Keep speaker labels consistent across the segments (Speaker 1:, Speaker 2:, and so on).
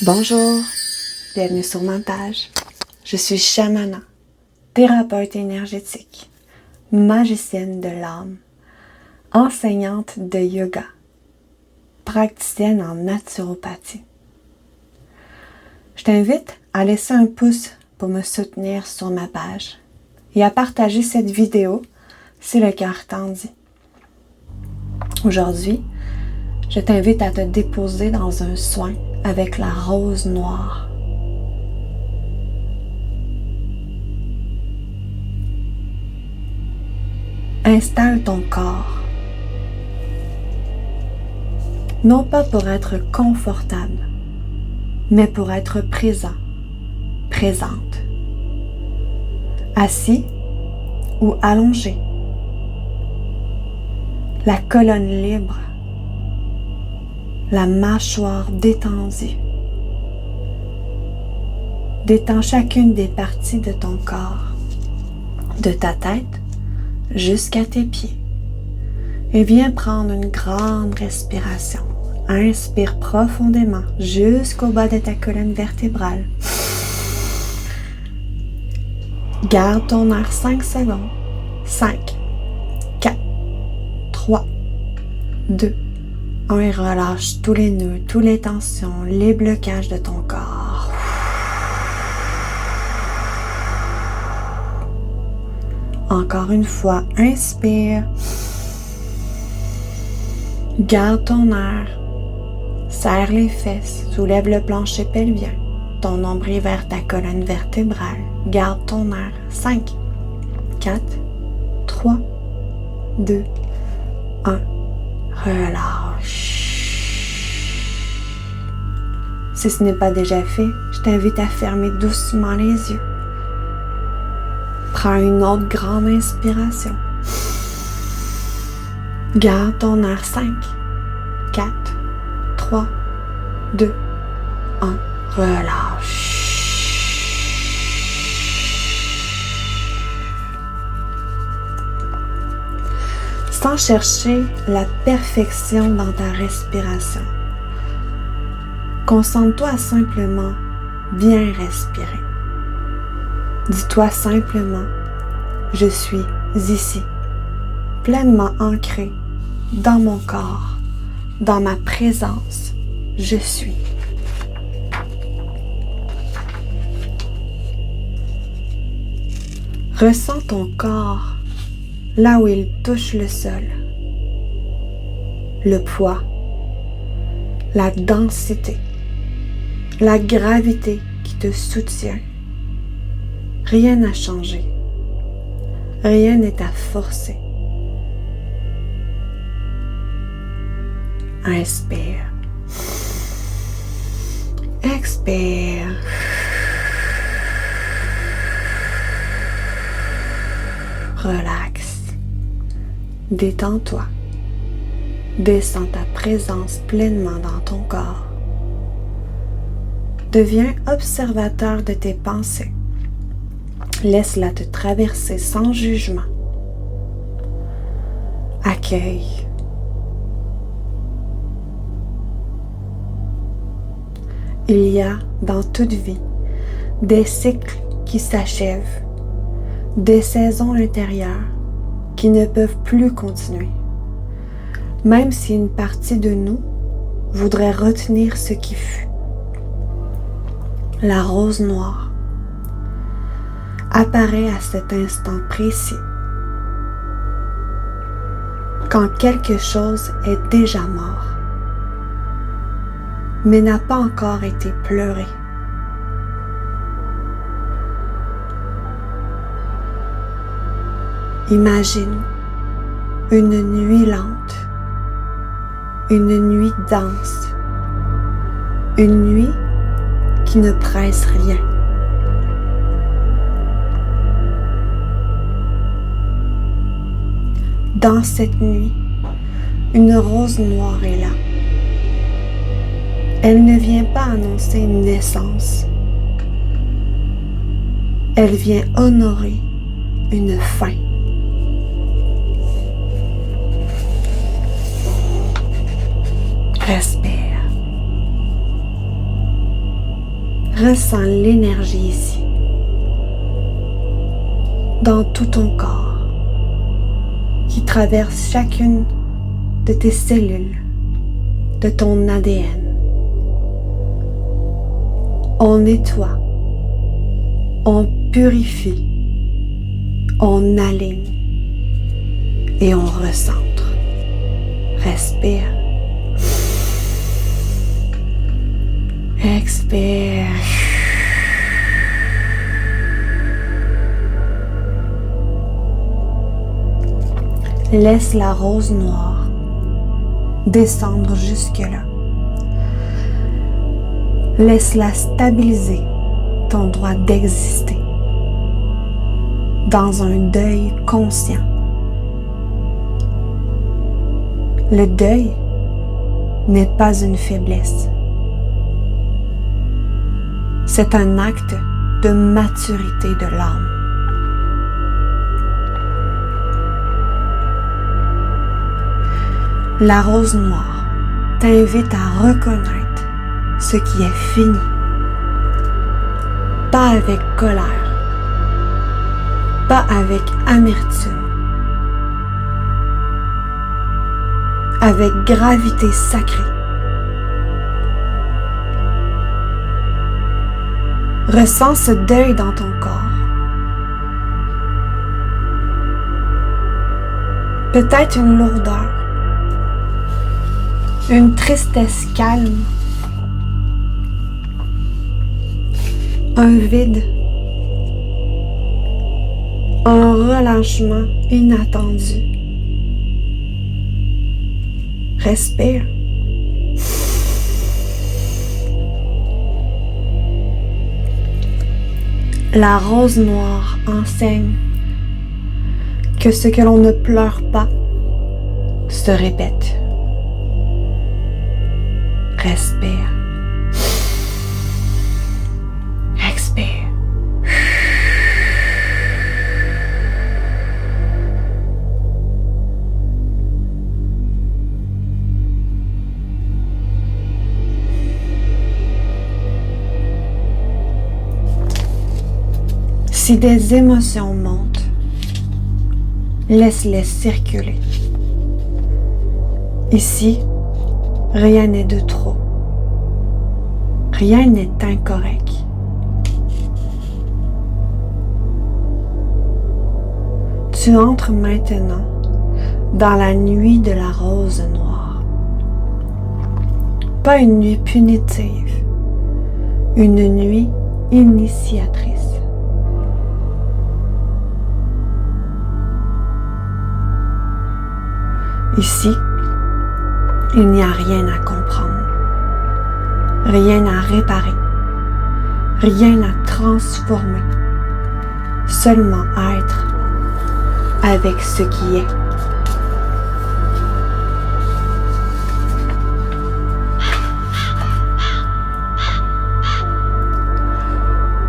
Speaker 1: Bonjour, bienvenue sur ma page. Je suis Shamana, thérapeute énergétique, magicienne de l'âme, enseignante de yoga, praticienne en naturopathie. Je t'invite à laisser un pouce pour me soutenir sur ma page et à partager cette vidéo si le cœur t'en dit. Aujourd'hui, je t'invite à te déposer dans un soin avec la rose noire. Installe ton corps, non pas pour être confortable, mais pour être présent, présente, assis ou allongé, la colonne libre, la mâchoire détendue. Détends chacune des parties de ton corps, de ta tête jusqu'à tes pieds. Et viens prendre une grande respiration. Inspire profondément jusqu'au bas de ta colonne vertébrale. Garde ton air 5 secondes. 5, 4, 3, 2, 1 et relâche tous les nœuds, toutes les tensions, les blocages de ton corps. Encore une fois, inspire. Garde ton air. Serre les fesses, soulève le plancher pelvien, ton nombril vers ta colonne vertébrale. Garde ton air. 5, 4, 3, 2, 1. Relâche. Si ce n'est pas déjà fait, je t'invite à fermer doucement les yeux. Prends une autre grande inspiration. Garde ton air. 5, 4, 3, 2, 1. Relâche. Sans chercher la perfection dans ta respiration, concentre-toi à simplement bien respirer. Dis-toi simplement, je suis ici, pleinement ancré dans mon corps, dans ma présence, je suis. Ressens ton corps là où il touche le sol, le poids, la densité, la gravité qui te soutient. Rien n'a changé, rien n'est à forcer. Inspire, expire. Relaxe. Détends-toi. Descends ta présence pleinement dans ton corps. Deviens observateur de tes pensées. Laisse-la te traverser sans jugement. Accueille. Il y a dans toute vie des cycles qui s'achèvent, des saisons intérieures qui ne peuvent plus continuer, même si une partie de nous voudrait retenir ce qui fut. La rose noire apparaît à cet instant précis, quand quelque chose est déjà mort, mais n'a pas encore été pleuré. Imagine une nuit lente, une nuit dense, une nuit qui ne presse rien. Dans cette nuit, une rose noire est là. Elle ne vient pas annoncer une naissance. Elle vient honorer une fin. Respire. Ressens l'énergie ici, dans tout ton corps, qui traverse chacune de tes cellules, de ton ADN. On nettoie, on purifie, on aligne et on recentre. Respire. Expire. Laisse la rose noire descendre jusque-là. Laisse-la stabiliser ton droit d'exister dans un deuil conscient. Le deuil n'est pas une faiblesse. C'est un acte de maturité de l'âme. La rose noire t'invite à reconnaître ce qui est fini, pas avec colère, pas avec amertume, avec gravité sacrée. Ressens ce deuil dans ton corps. Peut-être une lourdeur, une tristesse calme, un vide, un relâchement inattendu. Respire. La rose noire enseigne que ce que l'on ne pleure pas se répète. Respire. Expire. Si des émotions montent, laisse-les circuler. Ici, rien n'est de trop. Rien n'est incorrect. Tu entres maintenant dans la nuit de la rose noire. Pas une nuit punitive, une nuit initiatrice. Ici, il n'y a rien à comprendre, rien à réparer, rien à transformer, seulement être avec ce qui est.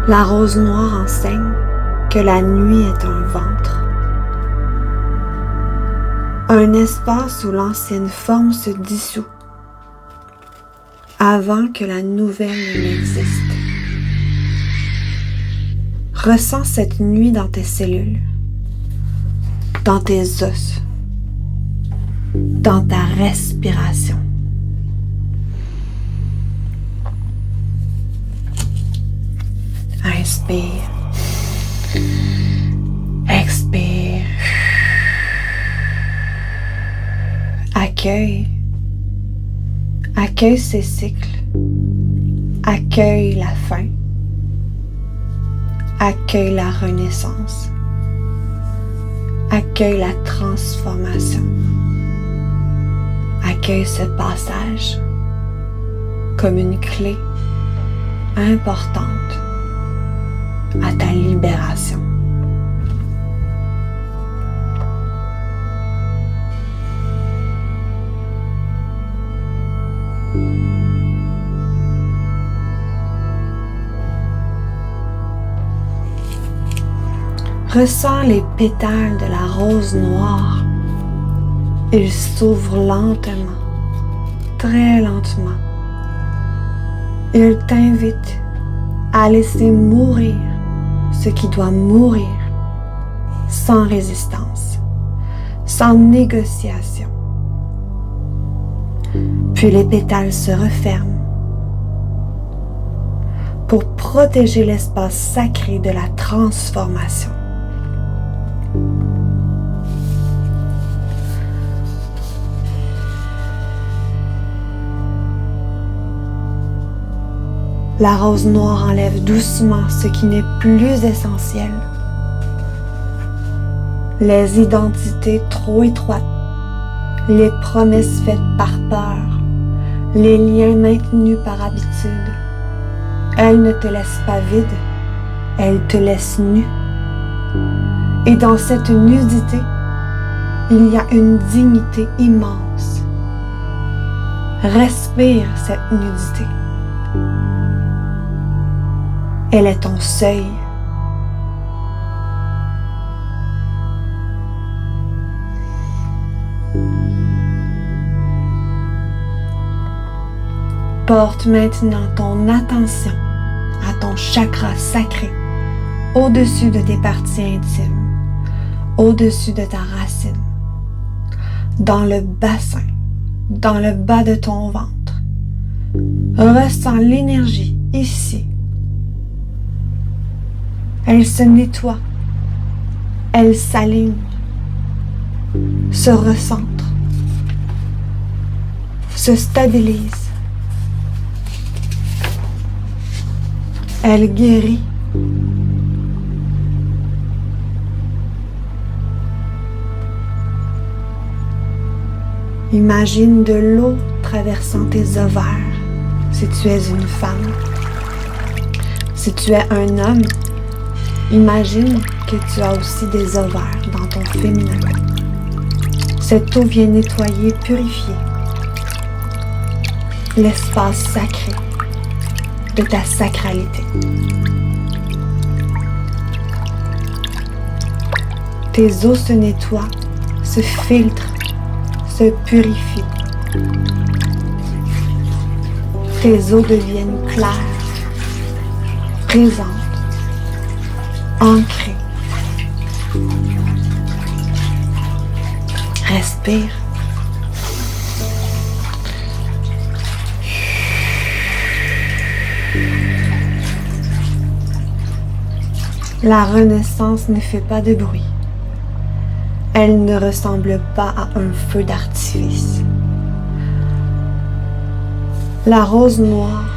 Speaker 1: La rose noire enseigne que la nuit est un ventre. Un espace où l'ancienne forme se dissout avant que la nouvelle n'existe. Ressens cette nuit dans tes cellules, dans tes os, dans ta respiration. Inspire, expire. Accueille ces cycles, accueille la fin, accueille la renaissance, accueille la transformation, accueille ce passage comme une clé importante à ta libération. Ressens les pétales de la rose noire. Ils s'ouvrent lentement, très lentement. Ils t'invitent à laisser mourir ce qui doit mourir sans résistance, sans négociation. Puis les pétales se referment pour protéger l'espace sacré de la transformation. La rose noire enlève doucement ce qui n'est plus essentiel. Les identités trop étroites, les promesses faites par peur, les liens maintenus par habitude. Elle ne te laisse pas vide, elle te laisse nu. Et dans cette nudité, il y a une dignité immense. Respire cette nudité. Elle est ton seuil. Porte maintenant ton attention à ton chakra sacré, au-dessus de tes parties intimes, au-dessus de ta racine, dans le bassin, dans le bas de ton ventre. Ressens l'énergie ici. Elle se nettoie, elle s'aligne, se recentre, se stabilise. Elle guérit. Imagine de l'eau traversant tes ovaires si tu es une femme. Si tu es un homme, imagine que tu as aussi des ovaires dans ton féminin. Cette eau vient nettoyer, purifier l'espace sacré de ta sacralité. Tes os se nettoient, se filtrent, se purifient. Tes os deviennent clairs, présentes, ancrées. Respire. La renaissance ne fait pas de bruit. Elle ne ressemble pas à un feu d'artifice. La rose noire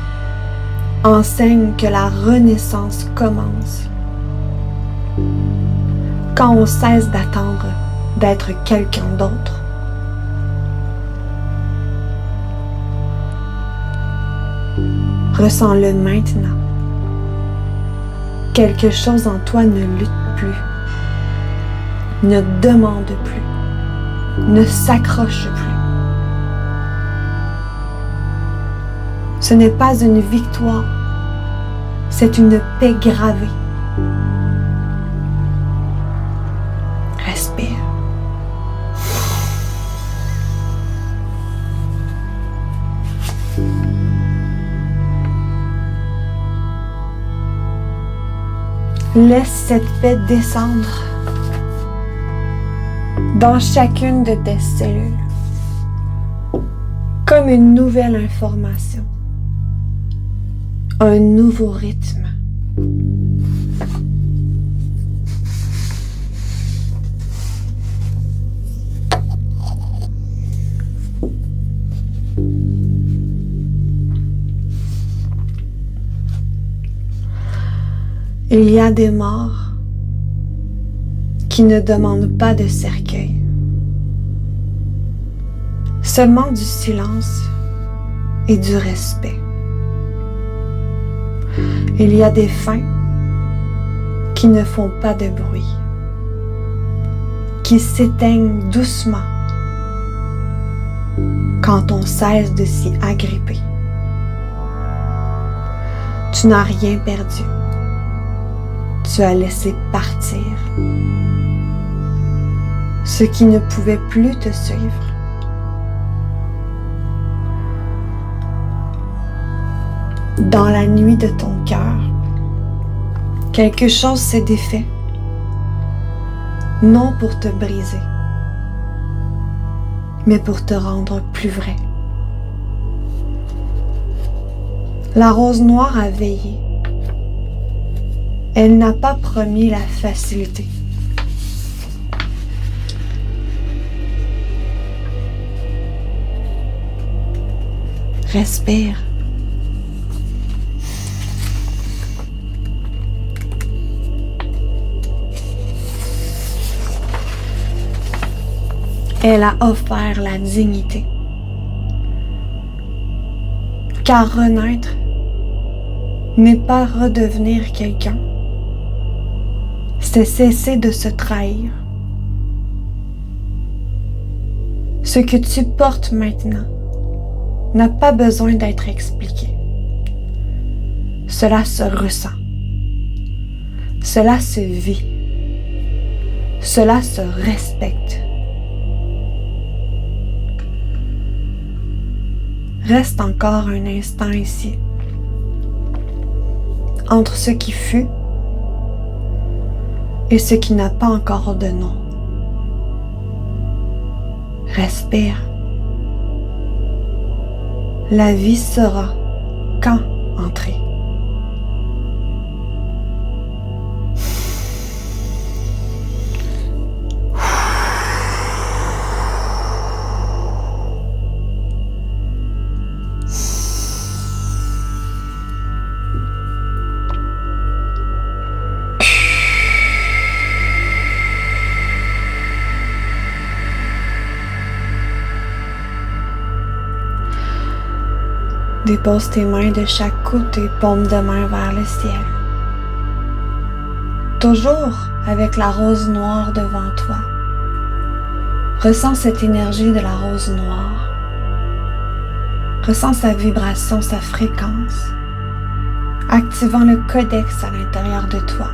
Speaker 1: enseigne que la renaissance commence quand on cesse d'attendre d'être quelqu'un d'autre. Ressens-le maintenant. Quelque chose en toi ne lutte plus, ne demande plus, ne s'accroche plus. Ce n'est pas une victoire, c'est une paix gravée. Respire. Laisse cette paix descendre dans chacune de tes cellules, comme une nouvelle information, un nouveau rythme. Il y a des morts qui ne demandent pas de cercueil, seulement du silence et du respect. Il y a des fins qui ne font pas de bruit, qui s'éteignent doucement quand on cesse de s'y agripper. Tu n'as rien perdu. Tu as laissé partir ce qui ne pouvait plus te suivre. Dans la nuit de ton cœur, Quelque chose s'est défait, non pour te briser, mais pour te rendre plus vrai. La rose noire a veillé. Elle n'a pas promis la facilité. Respire. Elle a offert la dignité. Car renaître n'est pas redevenir quelqu'un, c'est cesser de se trahir. Ce que tu portes maintenant n'a pas besoin d'être expliqué. Cela se ressent. Cela se vit. Cela se respecte. Reste encore un instant ici, entre ce qui fut et ce qui n'a pas encore de nom. Respire. La vie saura quand entrer. Dépose tes mains de chaque côté, paume de main vers le ciel. Toujours avec la rose noire devant toi. Ressens cette énergie de la rose noire. Ressens sa vibration, sa fréquence, activant le codex à l'intérieur de toi.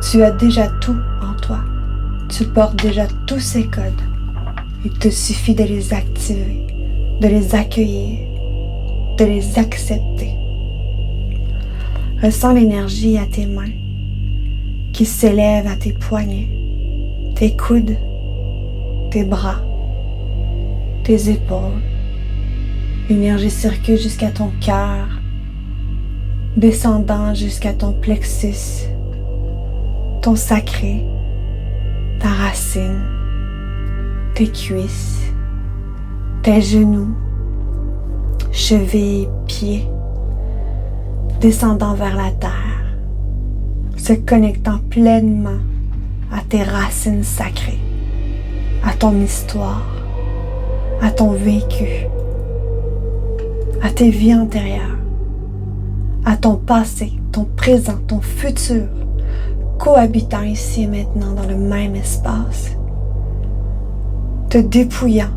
Speaker 1: Tu as déjà tout en toi. Tu portes déjà tous ces codes. Il te suffit de les activer, de les accueillir, de les accepter. Ressens l'énergie à tes mains qui s'élève à tes poignets, tes coudes, tes bras, tes épaules. L'énergie circule jusqu'à ton cœur, descendant jusqu'à ton plexus, ton sacré, ta racine, tes cuisses, tes genoux, chevilles, pieds, descendant vers la terre, se connectant pleinement à tes racines sacrées, à ton histoire, à ton vécu, à tes vies antérieures, à ton passé, ton présent, ton futur, cohabitant ici et maintenant dans le même espace, te dépouillant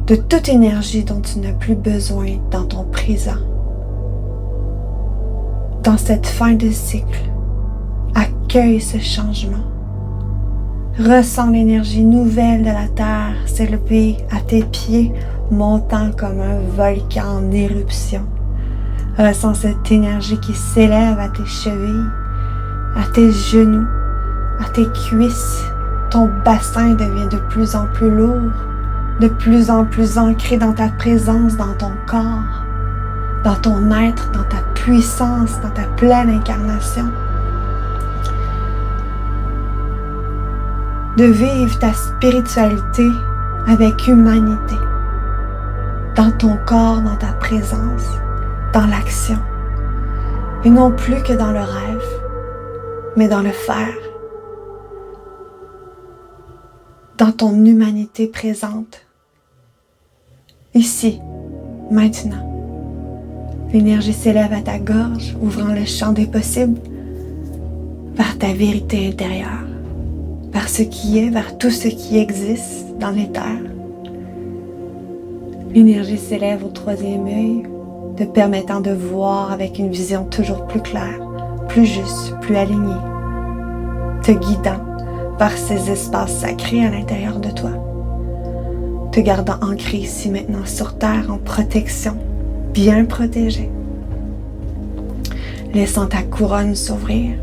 Speaker 1: de toute énergie dont tu n'as plus besoin dans ton présent. Dans cette fin de cycle, accueille ce changement. Ressens l'énergie nouvelle de la terre s'élever à tes pieds, montant comme un volcan en éruption. Ressens cette énergie qui s'élève à tes chevilles, à tes genoux, à tes cuisses. Ton bassin devient de plus en plus lourd, de plus en plus ancré dans ta présence, dans ton corps, dans ton être, dans ta puissance, dans ta pleine incarnation. De vivre ta spiritualité avec humanité, dans ton corps, dans ta présence, dans l'action, et non plus que dans le rêve, mais dans le faire. Dans ton humanité présente, ici, maintenant. L'énergie s'élève à ta gorge, ouvrant le champ des possibles vers ta vérité intérieure, vers ce qui est, vers tout ce qui existe dans l'éther. L'énergie s'élève au troisième œil, te permettant de voir avec une vision toujours plus claire, plus juste, plus alignée, te guidant par ces espaces sacrés à l'intérieur de toi, te gardant ancré ici maintenant sur terre en protection, bien protégé, laissant ta couronne s'ouvrir,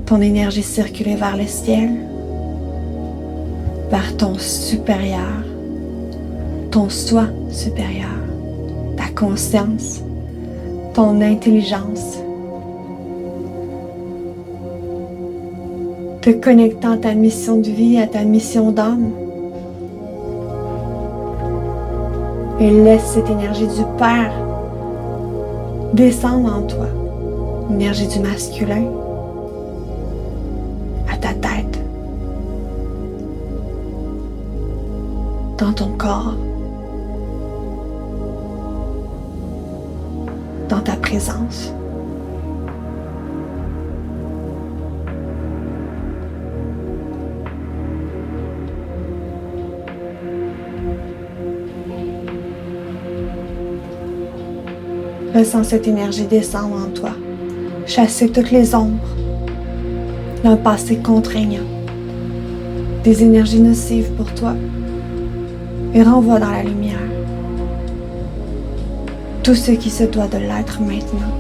Speaker 1: ton énergie circuler vers le ciel, vers ton supérieur, ton soi supérieur, ta conscience, ton intelligence, te connectant à ta mission de vie, à ta mission d'âme. Et laisse cette énergie du Père descendre en toi, l'énergie du masculin, à ta tête, dans ton corps, dans ta présence. Ressens cette énergie descendre en toi, chasser toutes les ombres d'un passé contraignant, des énergies nocives pour toi, et renvoie dans la lumière tout ce qui se doit de l'être maintenant.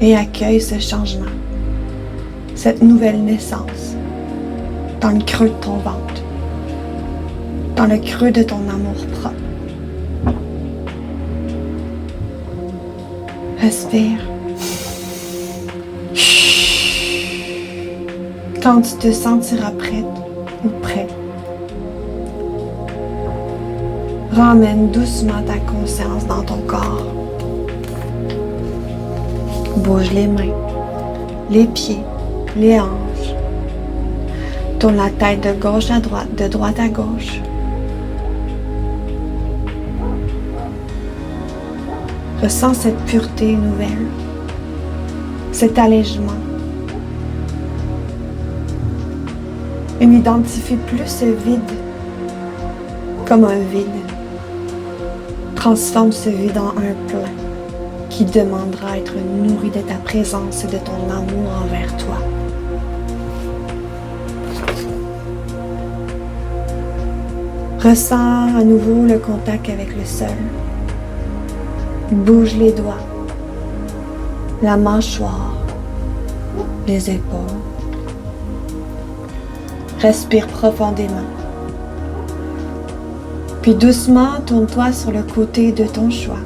Speaker 1: Et accueille ce changement, cette nouvelle naissance, dans le creux de ton ventre, dans le creux de ton amour propre. Respire. Quand tu te sentiras prête ou prêt, ramène doucement ta conscience dans ton corps. Bouge les mains, les pieds, les hanches. Tourne la tête de gauche à droite, de droite à gauche. Ressens cette pureté nouvelle, cet allègement. Et n'identifie plus ce vide comme un vide. Transforme ce vide en un plein qui demandera à être nourri de ta présence et de ton amour envers toi. Ressens à nouveau le contact avec le sol. Bouge les doigts, la mâchoire, les épaules. Respire profondément. Puis doucement, tourne-toi sur le côté de ton choix,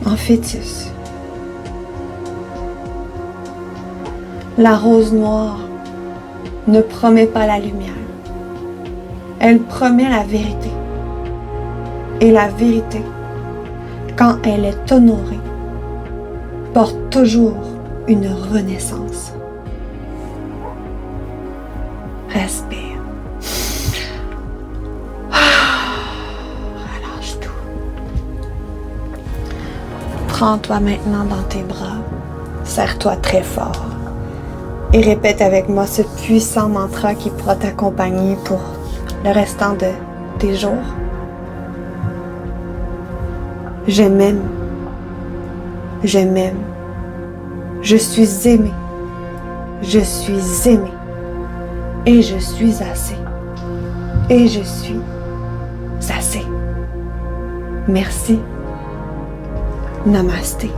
Speaker 1: en fœtus. La rose noire ne promet pas la lumière. Elle promet la vérité. Et la vérité, quand elle est honorée, porte toujours une renaissance. Respire. Relâche tout. Prends-toi maintenant dans tes bras. Serre-toi très fort. Et répète avec moi ce puissant mantra qui pourra t'accompagner pour le restant de tes jours. Je m'aime. Je m'aime. Je suis aimé. Je suis aimé. Et je suis assez. Et je suis assez. Merci. Namasté.